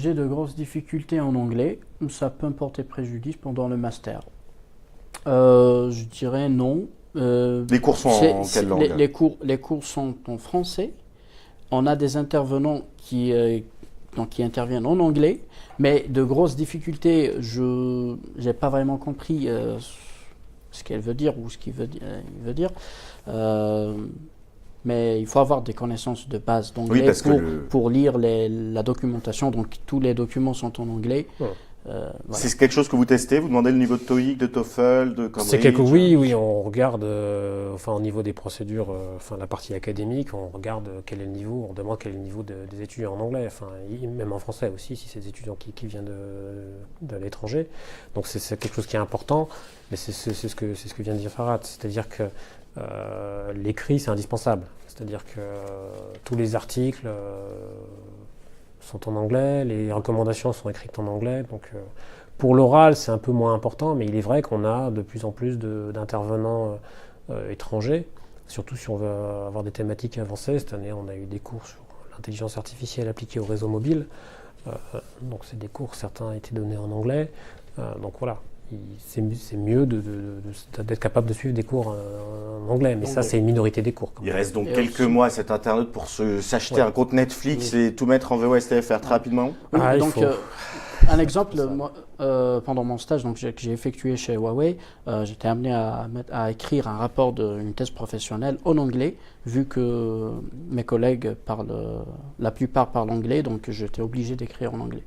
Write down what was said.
J'ai de grosses difficultés en anglais, ça peut me porter préjudice pendant le master. Je dirais non. Les cours sont en quelle langue? Les cours sont en français. On a des intervenants qui interviennent en anglais, mais de grosses difficultés, je n'ai pas vraiment compris ce qu'elle veut dire ou ce qu'il veut dire. Euh, mais il faut avoir des connaissances de base Oui, d'anglais parce que pour lire la documentation. Donc tous les documents sont en anglais. Ouais. Voilà. c'est quelque chose que vous testez? Vous demandez le niveau de TOEIC, de TOEFL, de C'est Cambridge? oui, on regarde, enfin au niveau des procédures, enfin la partie académique, on regarde quel est le niveau, on demande quel est le niveau des étudiants en anglais, enfin même en français aussi, si c'est des étudiants qui viennent de l'étranger. Donc c'est quelque chose qui est important, mais c'est ce que vient de dire Farhad, c'est-à-dire que l'écrit c'est indispensable, c'est-à-dire que tous les articles sont en anglais, les recommandations sont écrites en anglais, donc pour l'oral c'est un peu moins important, mais il est vrai qu'on a de plus en plus d'intervenants étrangers, surtout si on veut avoir des thématiques avancées. Cette année on a eu des cours sur l'intelligence artificielle appliquée au réseau mobile, donc c'est des cours, certains étaient donnés en anglais, donc voilà. C'est mieux d'être capable de suivre des cours en anglais, mais ça c'est une minorité des cours. Il reste donc Et quelques aussi- mois à cet internaute pour s'acheter Ouais. un compte Netflix et tout mettre en VOSTFR très rapidement. Oui, Ah, il donc, faut. un exemple, moi, pendant mon stage que j'ai effectué chez Huawei, j'étais amené à écrire un rapport d'une thèse professionnelle en anglais, vu que mes collègues la plupart parlent anglais, donc j'étais obligé d'écrire en anglais.